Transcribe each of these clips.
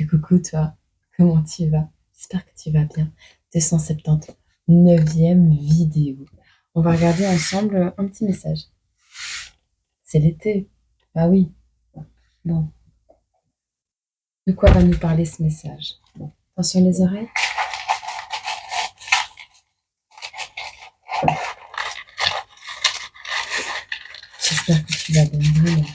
Coucou toi, comment tu vas? J'espère que tu vas bien. 279e vidéo. On va regarder ensemble un petit message. C'est l'été. Bah oui. Bon. De quoi va nous parler ce message? Attention les oreilles. J'espère que tu vas bien, vraiment.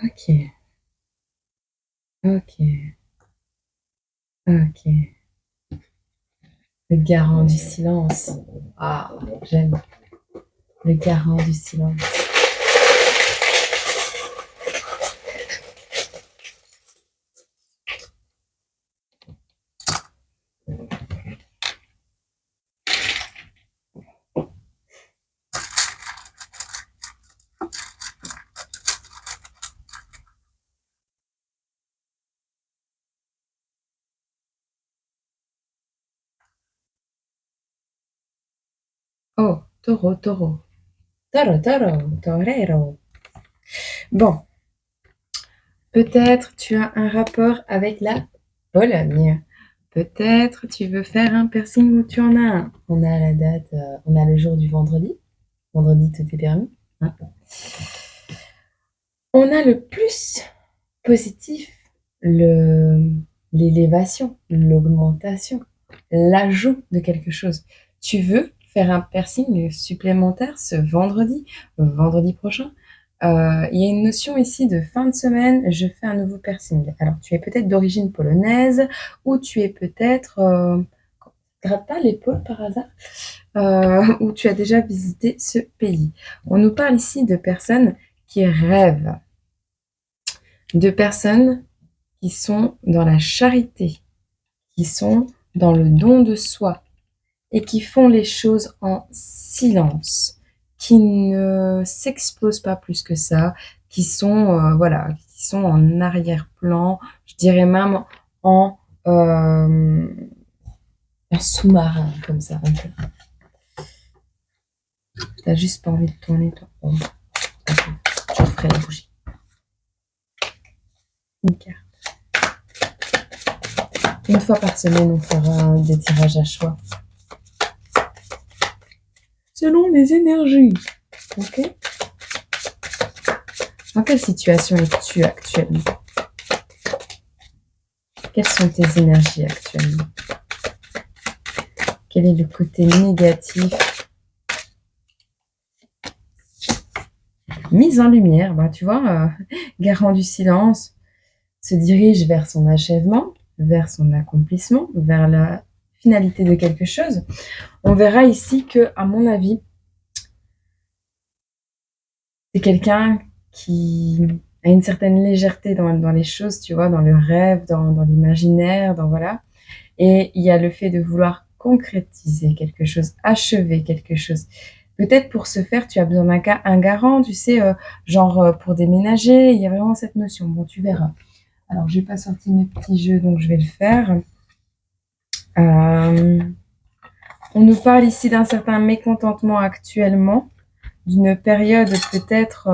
Ok. Ok. Ok. Le garant du silence. Ah, j'aime. Le garant du silence. Oh, taureau, taureau. Taureau, taureau, torero. Bon, peut-être tu as un rapport avec la Pologne. Peut-être tu veux faire un piercing ou tu en as un. On a la date, on a le jour du vendredi. Vendredi, tout est permis. Hein. On a le plus positif, l'élévation, l'augmentation, l'ajout de quelque chose. Tu veux faire un piercing supplémentaire ce vendredi prochain. Il y a une notion ici de fin de semaine, je fais un nouveau piercing. Alors, tu es peut-être d'origine polonaise ou tu es peut-être, gratte pas l'épaule par hasard, ou tu as déjà visité ce pays. On nous parle ici de personnes qui rêvent, de personnes qui sont dans la charité, qui sont dans le don de soi et qui font les choses en silence, qui ne s'exposent pas plus que ça, qui sont voilà, qui sont en arrière-plan, je dirais même en un sous-marin comme ça. T'as juste pas envie de tourner toi. Bon, je ferai la bougie. Une carte. Une fois par semaine, on fera des tirages à choix. Selon les énergies. Ok? Dans quelle situation es-tu actuellement? Quelles sont tes énergies actuellement? Quel est le côté négatif? Mise en lumière, bah, tu vois, garant du silence se dirige vers son achèvement, vers son accomplissement, vers la finalité de quelque chose. On verra ici que, à mon avis, c'est quelqu'un qui a une certaine légèreté dans les choses, tu vois, dans le rêve, dans l'imaginaire, dans voilà. Et il y a le fait de vouloir concrétiser quelque chose, achever quelque chose. Peut-être pour ce faire, tu as besoin d'un garant, tu sais, genre pour déménager, il y a vraiment cette notion. Bon, tu verras. Alors, je n'ai pas sorti mes petits jeux, donc je vais le faire. On nous parle ici d'un certain mécontentement actuellement, d'une période peut-être...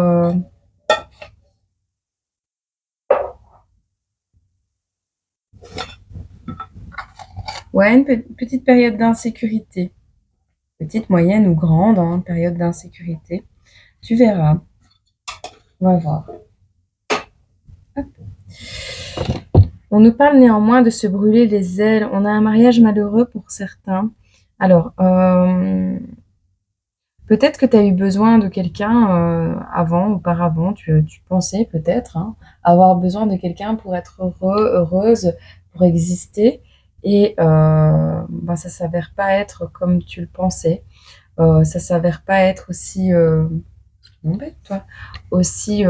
ouais, une petite période d'insécurité. Petite, moyenne ou grande, hein, période d'insécurité. Tu verras. On va voir. Hop. On nous parle néanmoins de se brûler les ailes. On a un mariage malheureux pour certains. Alors, peut-être que tu as eu besoin de quelqu'un auparavant, tu pensais peut-être avoir besoin de quelqu'un pour être heureuse, pour exister. Et bah, ça s'avère pas être comme tu le pensais. Ça s'avère pas être aussi, toi, aussi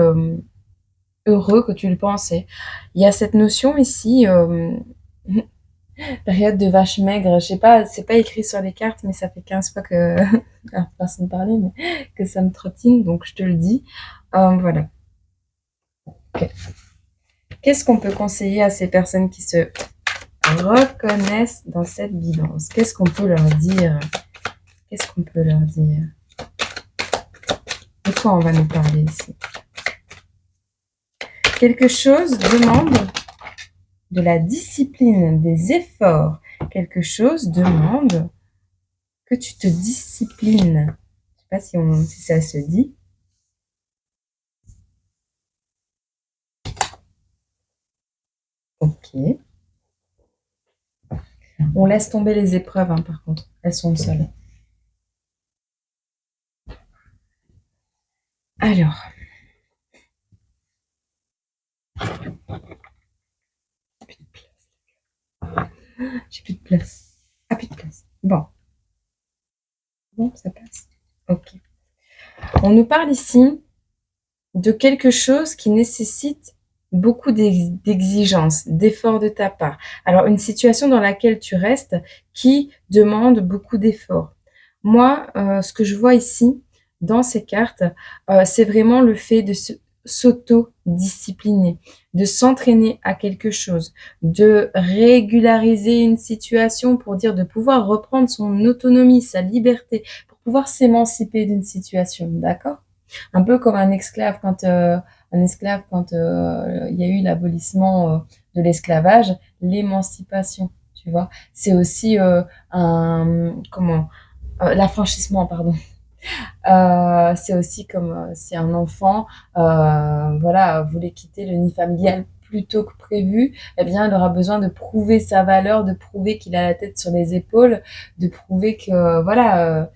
heureux que tu le pensais. Il y a cette notion ici, période de vache maigre, je sais pas, c'est pas écrit sur les cartes, mais ça fait 15 fois que, façon de parler, mais que ça me trottine, donc je te le dis. Voilà. Okay. Qu'est-ce qu'on peut conseiller à ces personnes qui se reconnaissent dans cette guidance? Qu'est-ce qu'on peut leur dire? Qu'est-ce qu'on peut leur dire? De quoi on va nous parler ici? Quelque chose demande de la discipline, des efforts. Quelque chose demande que tu te disciplines. Je sais pas si ça se dit. Ok. On laisse tomber les épreuves, hein, par contre. Elles sont seules. Alors. J'ai plus de place. Ah, plus de place. Bon. Bon, ça passe. Ok. On nous parle ici de quelque chose qui nécessite beaucoup d'exigences, d'efforts de ta part. Alors, une situation dans laquelle tu restes qui demande beaucoup d'efforts. Moi, ce que je vois ici, dans ces cartes, c'est vraiment le fait de s'auto-discipliner, de s'entraîner à quelque chose, de régulariser une situation pour dire de pouvoir reprendre son autonomie, sa liberté, pour pouvoir s'émanciper d'une situation, d'accord? Un peu comme un esclave quand il y a eu l'abolissement de l'esclavage, l'émancipation, tu vois. C'est aussi l'affranchissement, pardon. C'est aussi comme si un enfant, voilà, voulait quitter le nid familial plus tôt que prévu, eh bien, il aura besoin de prouver sa valeur, de prouver qu'il a la tête sur les épaules, de prouver que, voilà,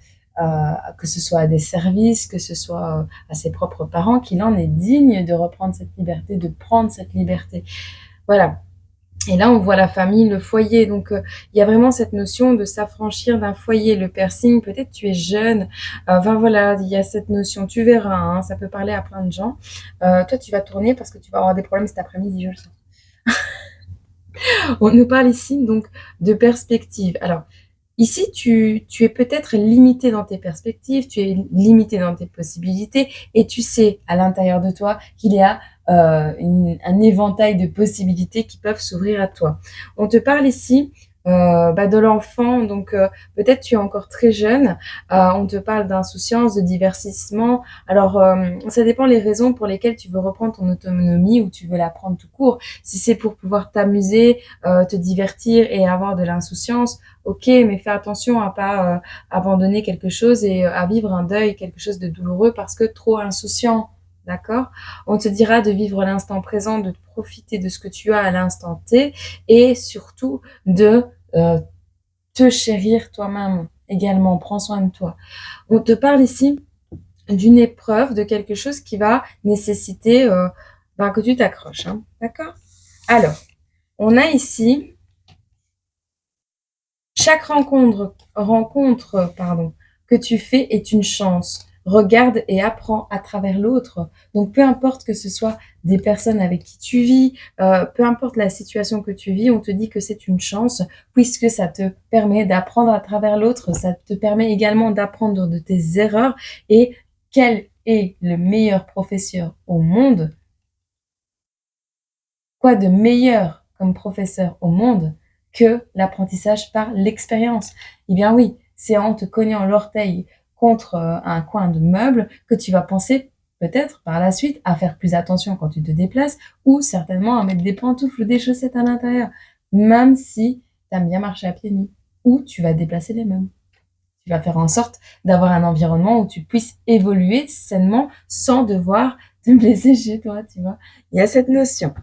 que ce soit à des services, que ce soit à ses propres parents, qu'il en est digne de reprendre cette liberté, de prendre cette liberté. Voilà. Et là, on voit la famille, le foyer. Donc, il y a vraiment cette notion de s'affranchir d'un foyer. Le piercing, peut-être tu es jeune. Enfin, voilà, il y a cette notion. Tu verras, hein, ça peut parler à plein de gens. Toi, tu vas tourner parce que tu vas avoir des problèmes cet après-midi, je le sens. On nous parle ici, donc, de perspective. Alors, ici, tu es peut-être limité dans tes perspectives, tu es limité dans tes possibilités et tu sais à l'intérieur de toi qu'il y a un éventail de possibilités qui peuvent s'ouvrir à toi. On te parle ici de l'enfant, donc peut-être tu es encore très jeune, on te parle d'insouciance, de divertissement. Alors, ça dépend les raisons pour lesquelles tu veux reprendre ton autonomie ou tu veux la prendre tout court. Si c'est pour pouvoir t'amuser, te divertir et avoir de l'insouciance, ok, mais fais attention à pas abandonner quelque chose et à vivre un deuil, quelque chose de douloureux parce que trop insouciant, d'accord? On te dira de vivre l'instant présent, de profiter de ce que tu as à l'instant T et surtout de te chérir toi-même également. Prends soin de toi. On te parle ici d'une épreuve, de quelque chose qui va nécessiter que tu t'accroches, hein, d'accord? Alors, on a ici chaque rencontre que tu fais est une chance. Regarde et apprends à travers l'autre. Donc, peu importe que ce soit des personnes avec qui tu vis, peu importe la situation que tu vis, on te dit que c'est une chance puisque ça te permet d'apprendre à travers l'autre. Ça te permet également d'apprendre de tes erreurs. Et quel est le meilleur professeur au monde? Quoi de meilleur comme professeur au monde que l'apprentissage par l'expérience? Eh bien oui, c'est en te cognant l'orteil contre un coin de meuble que tu vas penser peut-être par la suite à faire plus attention quand tu te déplaces ou certainement à mettre des pantoufles ou des chaussettes à l'intérieur, même si tu aimes bien marcher à pieds nus ou tu vas déplacer les meubles. Tu vas faire en sorte d'avoir un environnement où tu puisses évoluer sainement sans devoir te blesser chez toi, tu vois. Il y a cette notion.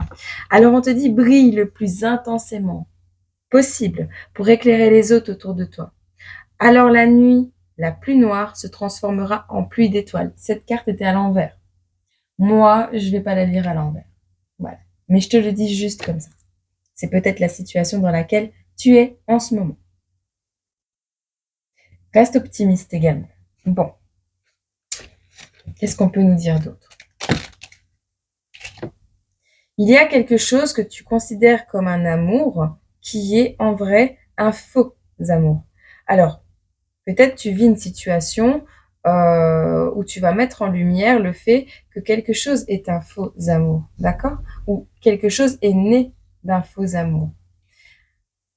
Alors on te dit brille le plus intensément possible pour éclairer les autres autour de toi. Alors la nuit la plus noire se transformera en pluie d'étoiles. Cette carte était à l'envers. Moi, je vais pas la lire à l'envers. Voilà. Mais je te le dis juste comme ça. C'est peut-être la situation dans laquelle tu es en ce moment. Reste optimiste également. Bon. Qu'est-ce qu'on peut nous dire d'autre? Il y a quelque chose que tu considères comme un amour qui est en vrai un faux amour. Alors, peut-être tu vis une situation où tu vas mettre en lumière le fait que quelque chose est un faux amour, d'accord? Ou quelque chose est né d'un faux amour.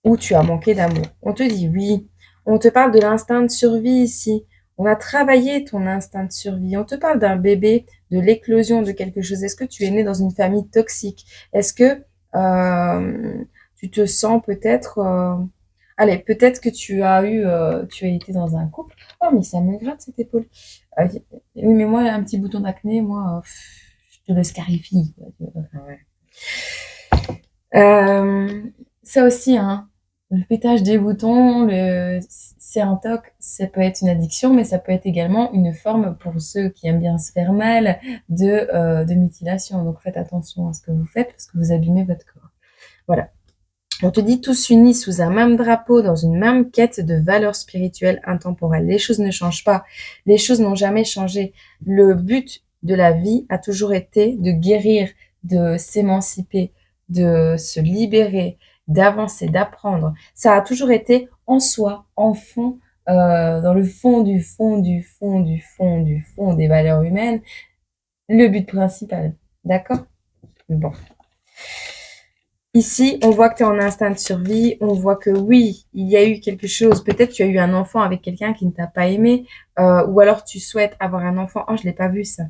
Ou tu as manqué d'amour. On te dit oui, On te parle de l'instinct de survie ici. On a travaillé ton instinct de survie. On te parle d'un bébé, de l'éclosion de quelque chose. Est-ce que tu es né dans une famille toxique? Est-ce que tu te sens peut-être... Allez, peut-être que tu as été dans un couple. Oh, mais ça me gratte cette épaule. Oui, mais moi, un petit bouton d'acné, moi, je te le scarifie. Ouais. Euh, Ça aussi, hein, le pétage des boutons, c'est un toc, ça peut être une addiction, mais ça peut être également une forme, pour ceux qui aiment bien se faire mal, de mutilation. Donc faites attention à ce que vous faites parce que vous abîmez votre corps. Voilà. On te dit tous unis sous un même drapeau, dans une même quête de valeurs spirituelles intemporelles. Les choses ne changent pas. Les choses n'ont jamais changé. Le but de la vie a toujours été de guérir, de s'émanciper, de se libérer, d'avancer, d'apprendre. Ça a toujours été en soi, en fond, dans le fond du fond du fond du fond du fond des valeurs humaines, le but principal. D'accord? Bon. Ici, on voit que tu es en instinct de survie, on voit que oui, il y a eu quelque chose, peut-être tu as eu un enfant avec quelqu'un qui ne t'a pas aimé, ou alors tu souhaites avoir un enfant, oh je l'ai pas vu ça,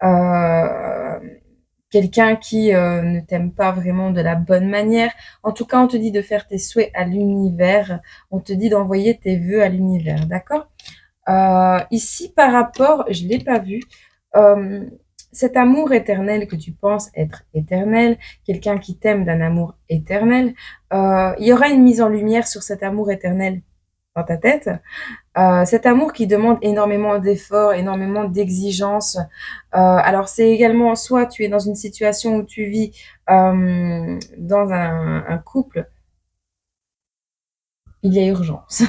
euh, quelqu'un qui ne t'aime pas vraiment de la bonne manière. En tout cas, on te dit de faire tes souhaits à l'univers, on te dit d'envoyer tes vœux à l'univers, d'accord? Ici, par rapport, je l'ai pas vu, euh, cet amour éternel que tu penses être éternel, quelqu'un qui t'aime d'un amour éternel, il y aura une mise en lumière sur cet amour éternel dans ta tête. Cet amour qui demande énormément d'efforts, énormément d'exigences. Alors c'est également, soit tu es dans une situation où tu vis dans un couple, il y a urgence.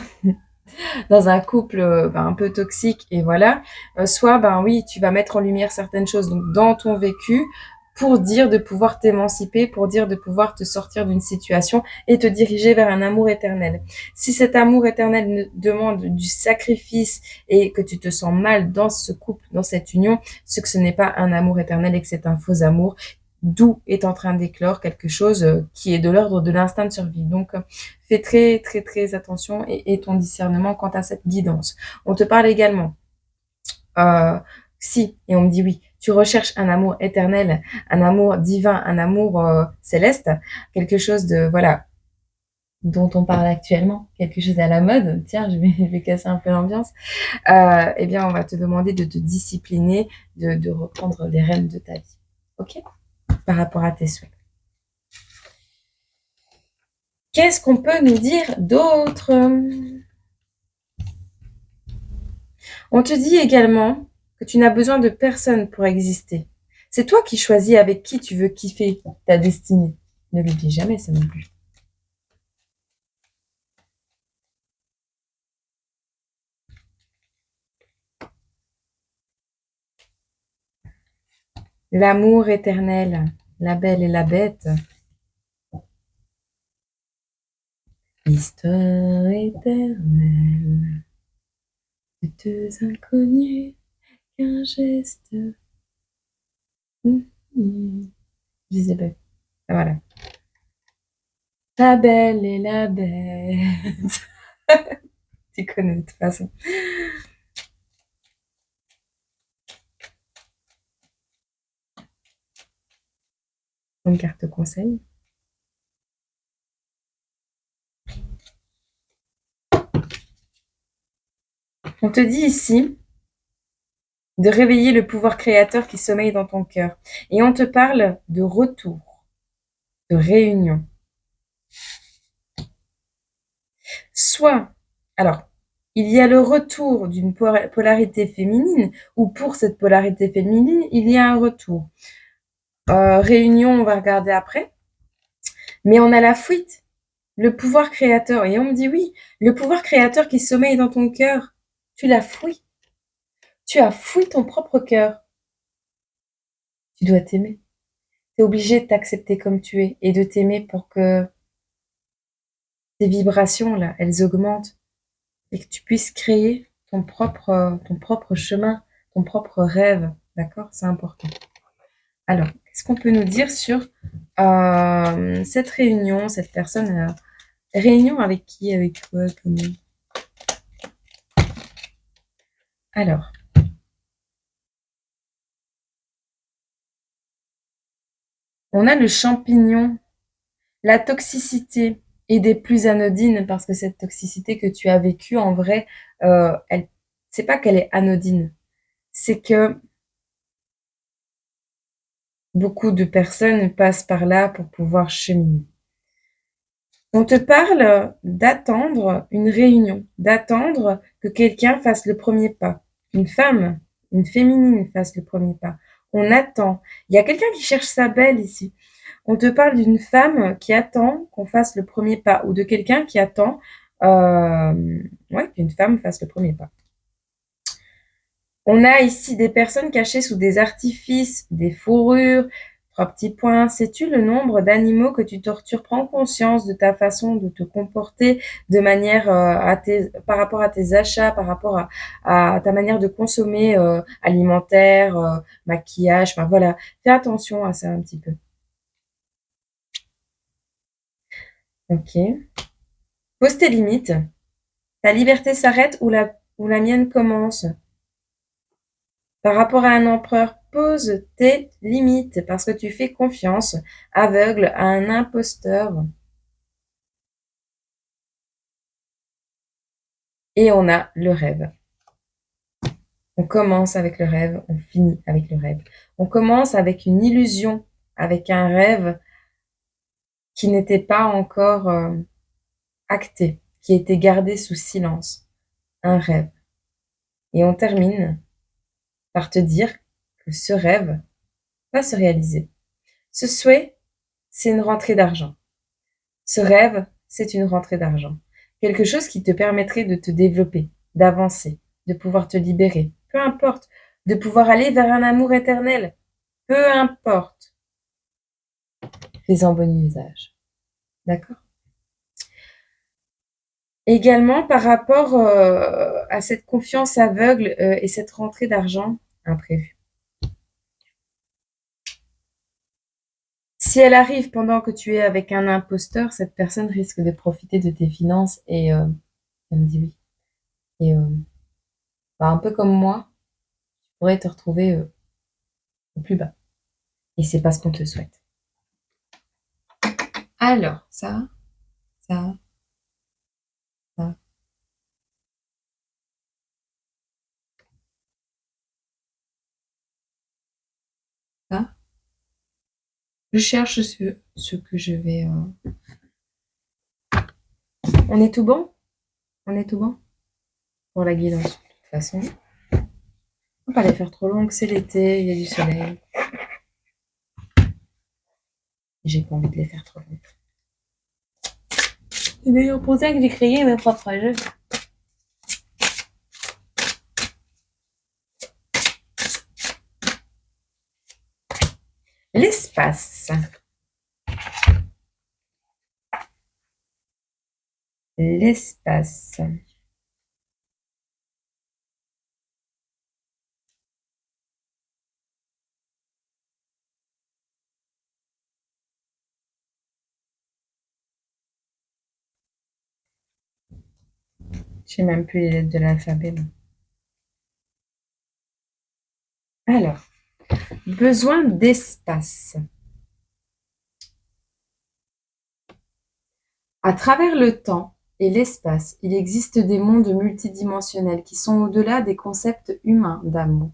Dans un couple un peu toxique et voilà, soit ben oui, tu vas mettre en lumière certaines choses donc dans ton vécu pour dire de pouvoir t'émanciper, pour dire de pouvoir te sortir d'une situation et te diriger vers un amour éternel. Si cet amour éternel demande du sacrifice et que tu te sens mal dans ce couple, dans cette union, c'est que ce n'est pas un amour éternel et que c'est un faux amour, d'où est en train d'éclore quelque chose qui est de l'ordre de l'instinct de survie. Donc, fais très, très, très attention et ton discernement quant à cette guidance. On te parle également, si, et on me dit oui, tu recherches un amour éternel, un amour divin, un amour céleste, quelque chose de, voilà, dont on parle actuellement, quelque chose à la mode, tiens, je vais casser un peu l'ambiance, eh bien, on va te demander de te discipliner, de reprendre les rênes de ta vie. OK? Par rapport à tes souhaits. Qu'est-ce qu'on peut nous dire d'autre? On te dit également que tu n'as besoin de personne pour exister. C'est toi qui choisis avec qui tu veux kiffer ta destinée. Ne l'oublie jamais, ça non plus. L'amour éternel, la belle et la bête. L'histoire éternelle de deux inconnus qu'un geste. Je disais pas. Voilà. La belle et la bête. Tu connais de toute façon. Une carte conseil. On te dit ici de réveiller le pouvoir créateur qui sommeille dans ton cœur. Et on te parle de retour, de réunion. Soit, alors, il y a le retour d'une polarité féminine, ou pour cette polarité féminine, il y a un retour. Réunion, on va regarder après. Mais on a la fuite, le pouvoir créateur. Et on me dit oui, le pouvoir créateur qui sommeille dans ton cœur, tu l'as fouillé. Tu as fouillé ton propre cœur. Tu dois t'aimer. Tu es obligé de t'accepter comme tu es et de t'aimer pour que ces vibrations-là, elles augmentent et que tu puisses créer ton propre chemin, ton propre rêve. D'accord? C'est important. Alors, qu'est-ce qu'on peut nous dire sur cette réunion, cette personne réunion avec qui? Avec quoi? Comment? Alors, on a le champignon, la toxicité est des plus anodines parce que cette toxicité que tu as vécue, en vrai, c'est pas qu'elle est anodine, c'est que beaucoup de personnes passent par là pour pouvoir cheminer. On te parle d'attendre une réunion, d'attendre que quelqu'un fasse le premier pas, qu'une femme, une féminine fasse le premier pas. On attend. Il y a quelqu'un qui cherche sa belle ici. On te parle d'une femme qui attend qu'on fasse le premier pas ou de quelqu'un qui attend qu'une femme fasse le premier pas. On a ici des personnes cachées sous des artifices, des fourrures. 3 petits points. Sais-tu le nombre d'animaux que tu tortures? Prends conscience de ta façon de te comporter de manière par rapport à tes achats, par rapport à ta manière de consommer alimentaire, maquillage. Enfin voilà, fais attention à ça un petit peu. Ok. Pose tes limites. Ta liberté s'arrête ou la mienne commence. Par rapport à un empereur, pose tes limites parce que tu fais confiance aveugle à un imposteur. Et on a le rêve. On commence avec le rêve, on finit avec le rêve. On commence avec une illusion, avec un rêve qui n'était pas encore acté, qui était gardé sous silence. Un rêve. Et on termine par te dire que ce rêve va se réaliser. Ce souhait, c'est une rentrée d'argent. Ce rêve, c'est une rentrée d'argent. Quelque chose qui te permettrait de te développer, d'avancer, de pouvoir te libérer. Peu importe. De pouvoir aller vers un amour éternel. Peu importe. Fais-en bon usage. D'accord? Également, par rapport à cette confiance aveugle et cette rentrée d'argent imprévue. Si elle arrive pendant que tu es avec un imposteur, cette personne risque de profiter de tes finances et elle me dit oui. Et un peu comme moi, tu pourrais te retrouver au plus bas. Et c'est pas ce qu'on te souhaite. Alors, ça, ça, ça. Je cherche ce que je vais... On est tout bon? On est tout bon? Pour la guidance, de toute façon. On va pas les faire trop longues, c'est l'été, il y a du soleil. J'ai pas envie de les faire trop longues. C'est d'ailleurs pour ça que j'ai créé mes propres jeux. L'espace. L'espace. J'ai même plus les lettres de l'alphabet. Alors, besoin d'espace. À travers le temps et l'espace, il existe des mondes multidimensionnels qui sont au-delà des concepts humains d'amour,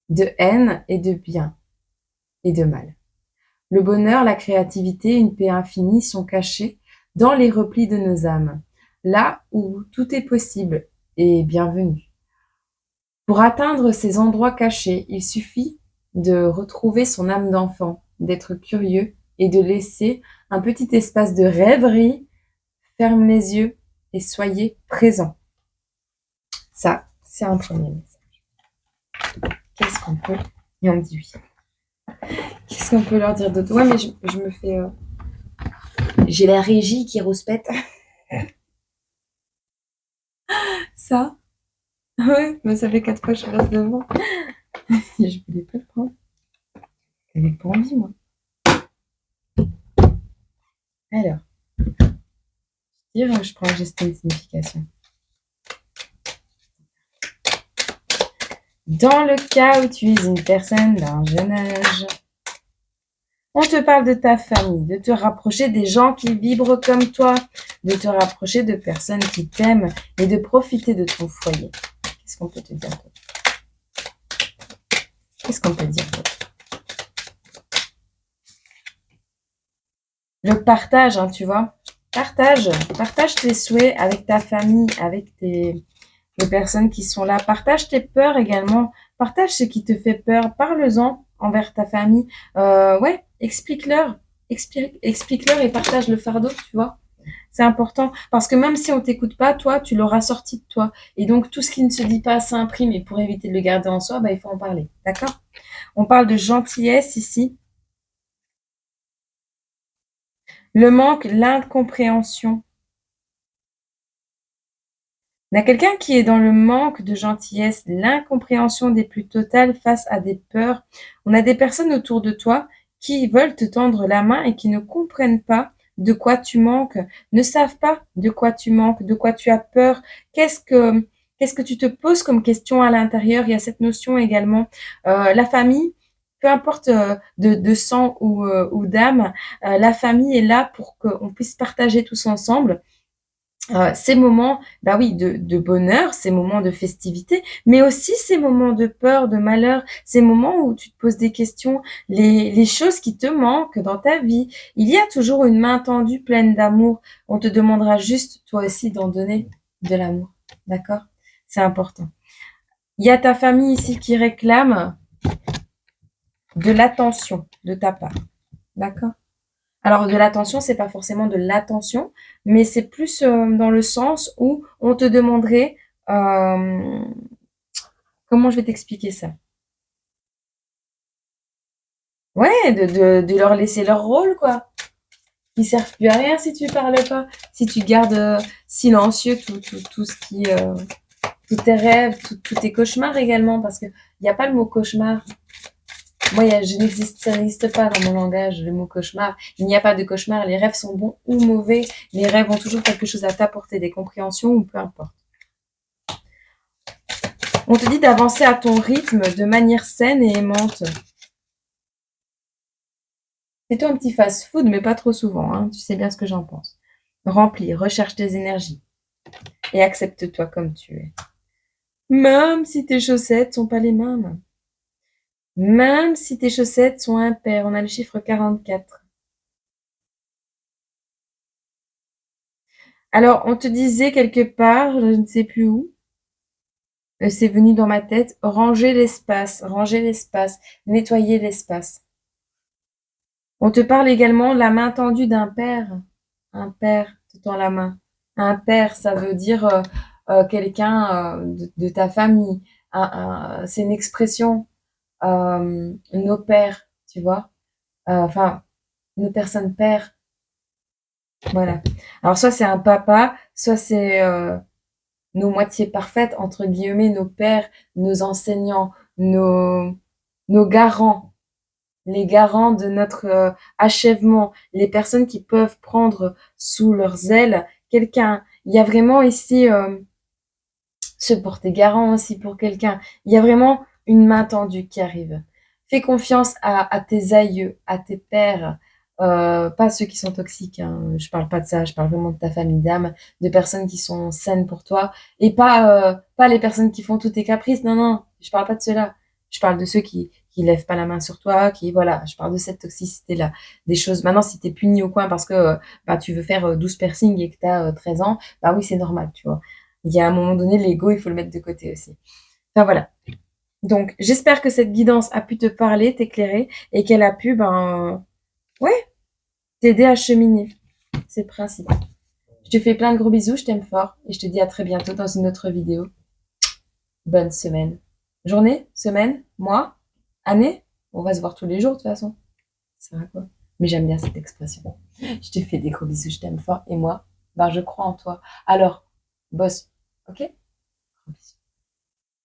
de haine et de bien et de mal. Le bonheur, la créativité, une paix infinie sont cachés dans les replis de nos âmes, là où tout est possible et bienvenu. Pour atteindre ces endroits cachés, il suffit de retrouver son âme d'enfant, d'être curieux et de laisser un petit espace de rêverie. Ferme les yeux et soyez présent. Ça, c'est un premier message. Qu'est-ce qu'on peut... Et on me dit oui. Qu'est-ce qu'on peut leur dire d'autre? Ouais, mais je me fais... J'ai la régie qui rouspète. Ça? Ouais, mais ça fait 4 fois que je reste devant. Je voulais pas le prendre. J'avais pas envie, moi. Alors, je prends juste une signification. Dans le cas où tu es une personne d'un jeune âge, on te parle de ta famille, de te rapprocher des gens qui vibrent comme toi, de te rapprocher de personnes qui t'aiment et de profiter de ton foyer. Qu'est-ce qu'on peut te dire d'autre? Qu'est-ce qu'on peut dire d'autre? Le partage, hein, tu vois. Partage tes souhaits avec ta famille, avec les personnes qui sont là. Partage tes peurs également. Partage ce qui te fait peur. Parle-en envers ta famille. Ouais, explique-leur. Explique-leur et partage le fardeau, tu vois. C'est important parce que même si on t'écoute pas, toi, tu l'auras sorti de toi. Et donc, tout ce qui ne se dit pas s'imprime et pour éviter de le garder en soi, bah, il faut en parler. D'accord? On parle de gentillesse ici. Le manque, l'incompréhension. On a quelqu'un qui est dans le manque de gentillesse, l'incompréhension des plus totales face à des peurs. On a des personnes autour de toi qui veulent te tendre la main et qui ne comprennent pas de quoi tu manques, ne savent pas de quoi tu manques, de quoi tu as peur. Qu'est-ce que, qu'est-ce que tu te poses comme question à l'intérieur? Il y a cette notion également. La famille, peu importe de sang ou d'âme, la famille est là pour qu'on puisse partager tous ensemble ces moments, bah oui, de bonheur, ces moments de festivité, mais aussi ces moments de peur, de malheur, ces moments où tu te poses des questions, les choses qui te manquent dans ta vie. Il y a toujours une main tendue pleine d'amour. On te demandera juste, toi aussi, d'en donner de l'amour. D'accord? C'est important. Il y a ta famille ici qui réclame de l'attention de ta part. D'accord? Alors, de l'attention, c'est pas forcément de l'attention, mais c'est plus dans le sens où on te demanderait, euh, comment je vais t'expliquer ça? Ouais, de leur laisser leur rôle, quoi. Ils servent plus à rien si tu parles pas, si tu gardes silencieux tout ce qui, tous tes rêves, tous tes cauchemars également, parce que il n'y a pas le mot cauchemar. Moi, ça n'existe pas dans mon langage, le mot cauchemar. Il n'y a pas de cauchemar. Les rêves sont bons ou mauvais. Les rêves ont toujours quelque chose à t'apporter, des compréhensions ou peu importe. On te dit d'avancer à ton rythme de manière saine et aimante. Fais-toi un petit fast-food, mais pas trop souvent. Hein. Tu sais bien ce que j'en pense. Remplis, recherche tes énergies et accepte-toi comme tu es. Même si tes chaussettes sont pas les mêmes. Même si tes chaussettes sont impaires. On a le chiffre 44. Alors, on te disait quelque part, je ne sais plus où, c'est venu dans ma tête, ranger l'espace, nettoyer l'espace. On te parle également de la main tendue d'un père. Un père te tend la main. Un père, ça veut dire quelqu'un de ta famille. C'est une expression, nos pères, tu vois. Enfin, nos personnes pères. Voilà. Alors, soit c'est un papa, soit c'est nos moitiés parfaites, entre guillemets, nos pères, nos enseignants, nos garants, les garants de notre achèvement, les personnes qui peuvent prendre sous leurs ailes quelqu'un. Il y a vraiment ici se porter garant aussi pour quelqu'un. Il y a vraiment une main tendue qui arrive. Fais confiance à tes aïeux, à tes pères, pas ceux qui sont toxiques. Hein. Je parle pas de ça. Je parle vraiment de ta famille d'âme, de personnes qui sont saines pour toi, et pas les personnes qui font tous tes caprices. Non, non, je parle pas de ceux-là. Je parle de ceux qui lèvent pas la main sur toi, qui voilà. Je parle de cette toxicité-là, des choses. Maintenant, si t'es puni au coin parce que bah tu veux faire 12 piercings et que t'as 13 ans, bah oui, c'est normal, tu vois. Il y a un moment donné, l'ego, il faut le mettre de côté aussi. Enfin voilà. Donc, j'espère que cette guidance a pu te parler, t'éclairer et qu'elle a pu, ouais, t'aider à cheminer. C'est le principe. Je te fais plein de gros bisous, je t'aime fort et je te dis à très bientôt dans une autre vidéo. Bonne semaine. Journée, semaine, mois, année. On va se voir tous les jours de toute façon. Ça va quoi? Mais j'aime bien cette expression. Je te fais des gros bisous, je t'aime fort et moi, je crois en toi. Alors, boss, ok? Gros bisous.